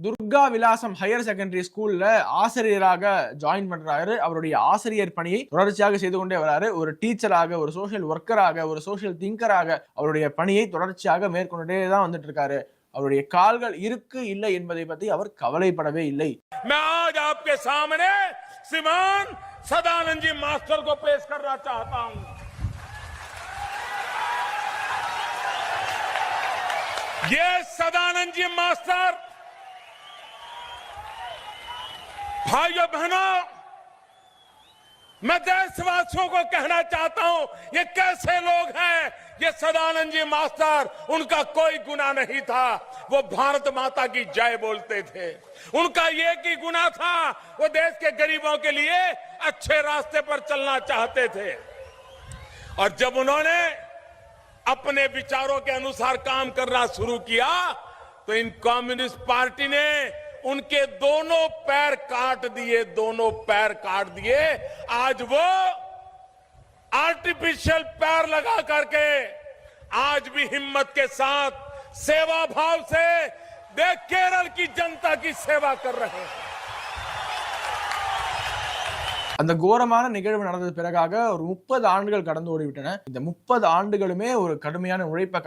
துர்கா விலாசம் higher secondary ஸ்கூல்ல ஆசிரியராக ஜாயின் பண்றாரு. அவருடைய ஆசிரியர் பணியை தொடர்ச்சியாக செய்து கொண்டே வராரு. ஒரு டீச்சராக, ஒரு சோஷியல் ஒர்க்கராக, ஒரு சோஷியல் திங்கராக அவருடைய பணியை தொடர்ச்சியாக மேற்கொண்டே தான் வந்துட்டு இருக்காரு. அவருடைய கால்கள் இருக்கு இல்லை என்பதை பற்றி அவர் கவலைப்படவே இல்லை. श्रीमान सदानंद जी मास्टर को पेश करना चाहता हूं। ये सदानंद जी मास्टर, भाइयों बहनों, मैं देशवासियों को कहना चाहता हूं, ये कैसे लोग हैं? ये सदानंद जी मास्टर, उनका कोई गुनाह नहीं था, वो भारत माता की जय बोलते थे। उनका एक ही गुनाह था, वो देश के गरीबों के लिए अच्छे रास्ते पर चलना चाहते थे। और जब उन्होंने अपने विचारों के अनुसार काम करना शुरू किया तो इन कम्युनिस्ट पार्टी ने उनके दोनों पैर काट दिए। आज वो आर्टिफिशियल पैर लगा करके आज भी हिम्मत के साथ सेवा भाव से केरल की जनता की सेवा कर रहे हैं। அந்த கோரமான நிகழ்வு நடந்தது பிறகாக ஒரு 30 ஆண்டுகள் கடந்து ஓடிவிட்டன. இந்த 30 ஆண்டுகளுமே ஒரு கடுமையான உழைப்பை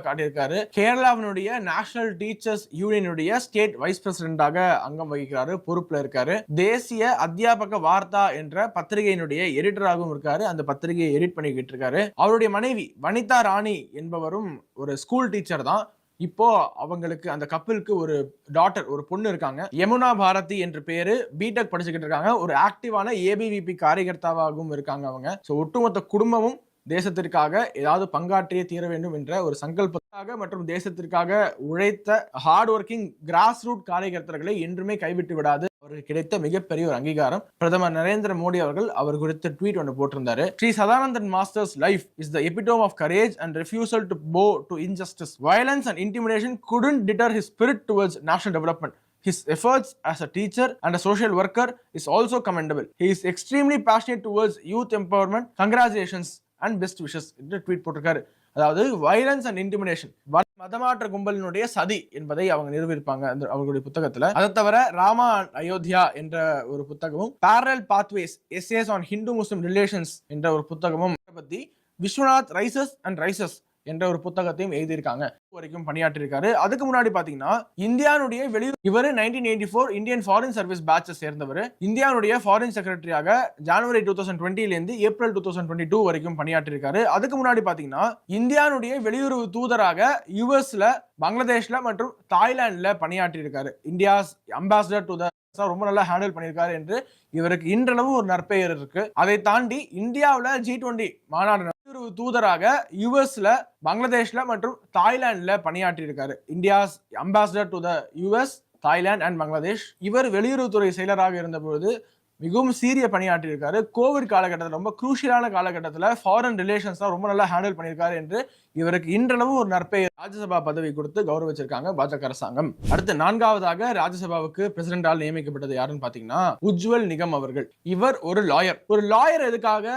காட்டியிருக்காரு. கேரளாவினுடைய நேஷனல் டீச்சர்ஸ் யூனியனுடைய ஸ்டேட் வைஸ் பிரசிடென்டாக அங்கம் வகிக்கிறாரு, பொறுப்புல இருக்காரு. தேசிய அத்தியாபக வார்த்தா என்ற பத்திரிகையினுடைய எடிட்டராகவும் இருக்காரு. அந்த பத்திரிகையை எடிட் பண்ணிக்கிட்டு இருக்காரு. அவருடைய மனைவி வனிதா ராணி என்பவரும் ஒரு ஸ்கூல் டீச்சர் தான். இப்போ அவங்களுக்கு அந்த கப்பலுக்கு ஒரு டாட்டர், ஒரு பொண்ணு இருக்காங்க. யமுனா பாரதி என்ற பேரு, பிடெக் படிச்சுக்கிட்டு இருக்காங்க. ஒரு ஆக்டிவான ஏபிவிபி காரியகர்த்தாவாகவும் இருக்காங்க அவங்க. ஸோ ஒட்டுமொத்த குடும்பமும் தேசத்திற்காக ஏதாவது பங்காற்றியே தீர வேண்டும் என்ற ஒரு சங்கல்பத்தாக மற்றும் தேசத்திற்காக உழைத்த ஹார்ட் ஒர்க்கிங் கிராஸ் ரூட் காரியகர்த்தர்களை என்றுமே கைவிட்டு விடாது. அவருக்கு கிடைத்த மிகப்பெரிய ஒரு அங்கீகாரம். பிரதமர் நரேந்திர மோடி அவர்கள் அவர் குறித்த ட்வீட் ஒன்று போட்டிருந்தாரு. Sri Sadanandan master's life is the epitome of courage and refusal to bow to injustice. Violence and intimidation couldn't deter his spirit towards national development. His efforts as a teacher and a social worker is also commendable. He is extremely passionate towards youth empowerment. Congratulations and best wishes என்று tweet போட்டிருக்காரு. அதாவது violence and intimidation, மதமாற்ற கும்பலினுடைய சதி என்பதை அவங்க நிரூபிப்பாங்க அவங்களுடைய புத்தகத்துல. அதை தவிர ராமா அயோத்தியா என்ற ஒரு புத்தகமும், parallel pathways essays on Hindu Muslim relations என்ற ஒரு புத்தகமும் பத்தி, விஸ்வநாத் ரைசஸ் அண்ட் ரைசஸ் என்ற ஒரு புத்தகத்தையும் எழுதியிருக்காங்க. வரைக்கும் பணியாற்றிருக்காரு. அதுக்கு முன்னாடி பாத்தீங்கன்னா இந்தியாவுடைய வெளியுறவு, இவர் 1984 இந்தியன் ஃபாரின் சர்வீஸ் பேட்சை சேர்ந்தவர். இந்தியாவுடைய ஃபாரின் செக்ரட்டரியாக ஜனவரி 2020 இருந்து ஏப்ரல் 2022 வரைக்கும் பணியாற்றிருக்காரு. அதுக்கு முன்னாடி பாத்தீங்கன்னா இந்தியாவுடைய வெளியுறவு தூதராக யுஎஸ்ல, பங்களாதேஷ்ல மற்றும் தாய்லாந்துல பணியாற்றி இருக்காரு. இந்தியாஸ் அம்பாசிடர் டு த ரொம்ப நல்லா ஹேண்டில் பண்ணியிருக்காரு என்று இவருக்கு இன்றளவு ஒரு நற்பெயர் இருக்கு. அதை தாண்டி இந்தியாவில் G20 மாநாடு தூதராக யுஎஸ்ல, பங்களாதேஷ்ல மற்றும் தாய்லாந்துல பணியாற்றி இருக்காரு. India's ambassador to the US, Thailand and Bangladesh. இவர் வெளியுறவுத்துறை செயலராக இருந்தபோது மிகவும் சீரிய பணியாற்றி இருக்காரு. கோவிட் காலகட்டத்தில், ரொம்ப குரூஷியலான காலகட்டத்தில் ஃபாரின் ரிலேஷன்ஸ் தான் ரொம்ப நல்லா ஹேண்டில் பண்ணியிருக்காரு என்று இவருக்கு இன்றளவு ஒரு நற்பெயர், ராஜ்யசபா பதவி கொடுத்து கௌரவிச்சிருக்காங்க பாஜக அரசாங்கம். அடுத்து 4வதாக ராஜ்யசபாவுக்கு பிரசிடென்டால் நியமிக்கப்பட்டது யாருன்னு பாத்தீங்கன்னா உஜ்வல் நிகம் அவர்கள். இவர் ஒரு லாயர். ஒரு லாயர் எதுக்காக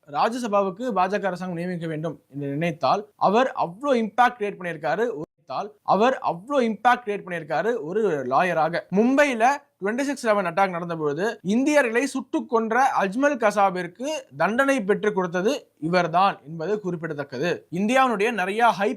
ராஜ்யசபாவுக்கு பாஜக அரசாங்கம் நியமிக்க வேண்டும் என்று நினைத்தால் அவர் அவ்வளோ இம்பாக்ட் கிரியேட் பண்ணியிருக்காரு ஒரு லாயராக. மும்பையில 26/11 அட்டாக் நடந்த பொழுது இந்தியர்களை சுட்டுக் கொன்ற அஜ்மல் கசாபிற்கு தண்டனை பெற்றுக் கொடுத்தது இவர்தான் என்பது குறிப்பிடத்தக்கது. இந்தியாவுடைய நிறைய ஹை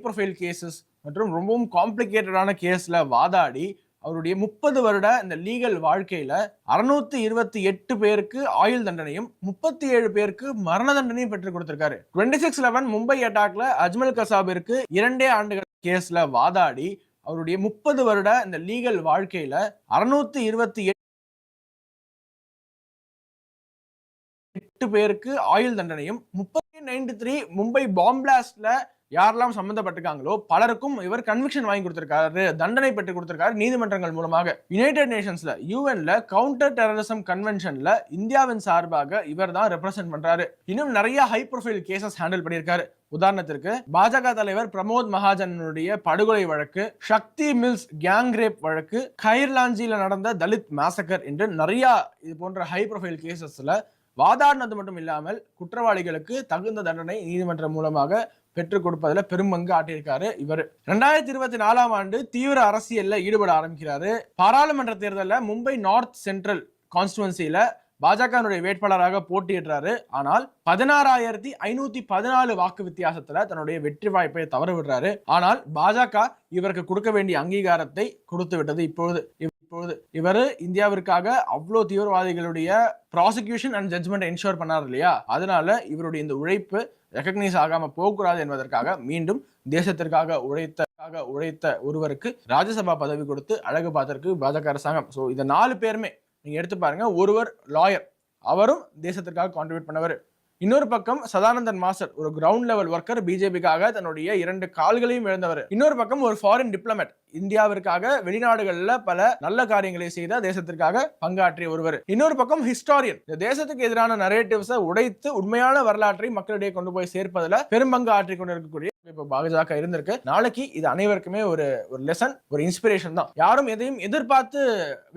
ப்ரொஃபைல் கேசஸ் மற்றும் ரொம்பவும் காம்ப்ளிகேட்டடான கேஸ்ல வாதாடி அவருடைய 30 வருட இந்த லீகல் வாழ்க்கையில 628 பேருக்கு ஆயுள் தண்டனையும் 37 பேருக்கு மரண தண்டனையும் பெற்றுக் கொடுத்திருக்காரு. 26/11 மும்பை அட்டாக்ல அஜ்மல் கசாபிற்கு 2 ஆண்டுகள் கேஸ்ல வாதாடி அவருடைய 30 வருட இந்த லீகல் வாழ்க்கையில 628 பேருக்கு ஆயுள் தண்டனையும் 93 மும்பை பாம் பிளாஸ்ட்ல யாரெல்லாம் சம்பந்தப்பட்டிருக்காங்களோ பலருக்கும் இவர் கன்விக்ஷன் வாங்கி கொடுத்திருக்காரு, தண்டனை பெற்று கொடுத்திருக்காரு நீதிமன்றங்கள் மூலமாக. யுனைடெட் நேஷன்ஸ்ல, யூஎன்ல கவுண்டர் டெரரிசம் கன்வென்ஷன்ல இந்தியாவின் சார்பாக இவர் தான் ரெப்ரசென்ட் பண்றாரு. இன்னும் நிறைய ஹை ப்ரொஃபைல் கேசஸ் ஹேண்டில் பண்ணியிருக்காரு. உதாரணத்திற்கு பாஜக தலைவர் பிரமோத் மகாஜனுடைய படுகொலை வழக்கு, சக்தி மில்ஸ் கேங் ரேப் வழக்கு, கைர்லாஞ்சியில நடந்த தலித் மேசக்கர் என்று நிறைய இது போன்ற ஹை ப்ரொஃபைல் கேசஸ்ல வாதாடினது மட்டும் இல்லாமல் குற்றவாளிகளுக்கு தகுந்த தண்டனை நீதிமன்றம் மூலமாக பெற்றுக் கொடுப்பதில் பெரும்பங்கு ஆட்டியிருக்காரு இவர். 2024 ஆண்டு தீவிர அரசியல்ல ஈடுபட ஆரம்பிக்கிறாரு. பாராளுமன்ற தேர்தலில் மும்பை நார்த் சென்ட்ரல் கான்ஸ்டுவன்சில பாஜகனுடைய வேட்பாளராக போட்டியிடுறாரு. ஆனால் 16,514 வாக்கு வித்தியாசத்துல தன்னுடைய வெற்றி வாய்ப்பை தவற விடுறாரு. ஆனால் பாஜக இவருக்கு கொடுக்க வேண்டிய அங்கீகாரத்தை கொடுத்து விட்டது. இப்பொழுது இவர் இந்தியாவிற்காக அவ்வளோ தீவிரவாதிகளுடைய ப்ராசிக்யூஷன் அண்ட் ஜட்ஜ்மெண்ட் என்ஷோர் பண்ணார் இல்லையா, அதனால இவருடைய இந்த உழைப்பு ரெகக்னைஸ் ஆகாம போகக்கூடாது என்பதற்காக மீண்டும் தேசத்திற்காக உழைத்த ஒருவருக்கு ராஜ்யசபா பதவி கொடுத்து அழகு பார்த்திருக்கு பாஜக அரசாங்கம். ஸோ இந்த 4 பேருமே நீங்க எடுத்து பாருங்க. ஒருவர் லாயர், அவரும் தேசத்திற்காக கான்ட்ரிபியூட் பண்ணவர். இன்னொரு பக்கம் சதானந்தன் மாஸ்டர், ஒரு கிரவுண்ட் லெவல் ஒர்க்கர், பிஜேபிக்காக தன்னுடைய 2 கால்களையும் இழந்தவர். இன்னொரு பக்கம் ஒரு ஃபாரின் டிப்ளமேட், இந்தியாவிற்காக வெளிநாடுகள்ல பல நல்ல காரியங்களை செய்த தேசத்திற்காக பங்காற்றிய ஒருவர். இன்னொரு பக்கம் ஹிஸ்டாரியன், இந்த தேசத்துக்கு எதிரான நரேட்டிவ்ஸை உடைத்து உண்மையான வரலாற்றை மக்களிடையே கொண்டு போய் சேர்ப்பதில் பெரும்பங்கு ஆற்றி கொண்டிருக்கக்கூடிய இப்ப பாஜக இருந்திருக்கு. நாளைக்கு இது அனைவருக்குமே ஒரு லெசன், ஒரு இன்ஸ்பிரேஷன் தான். யாரும் எதையும் எதிர்பார்த்து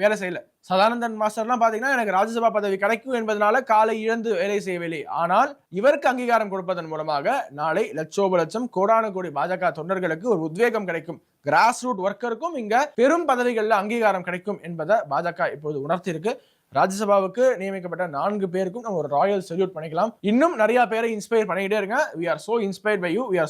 வேலை செய்யல. சதானந்தன் மாஸ்டர்லாம் பாத்தீங்கன்னா எனக்கு ராஜ்யசபா பதவி கிடைக்கும் என்பதனால காலை இழந்து வேலை செய்யவில்லை. ஆனால் இவருக்கு அங்கீகாரம் கொடுப்பதன் மூலமாக நாளை லட்சோப கோடான கோடி பாஜக தொண்டர்களுக்கு ஒரு உத்வேகம் கிடைக்கும். கிராஸ் ரூட் ஒர்க்கருக்கும் இங்க பெரும் பதவிகள்ல அங்கீகாரம் கிடைக்கும் என்பதை பாஜக இப்போது உணர்த்தி இருக்கு. ராஜ்யசபாவுக்கு நியமிக்கப்பட்ட 4 பேருக்கும் நம்ம ஒரு ராயல் சல்யூட் பண்ணிக்கலாம். இன்னும் நிறைய பேரை இன்ஸ்பயர் பண்ணிக்கிட்டே இருங்க. We are so inspired by you. We are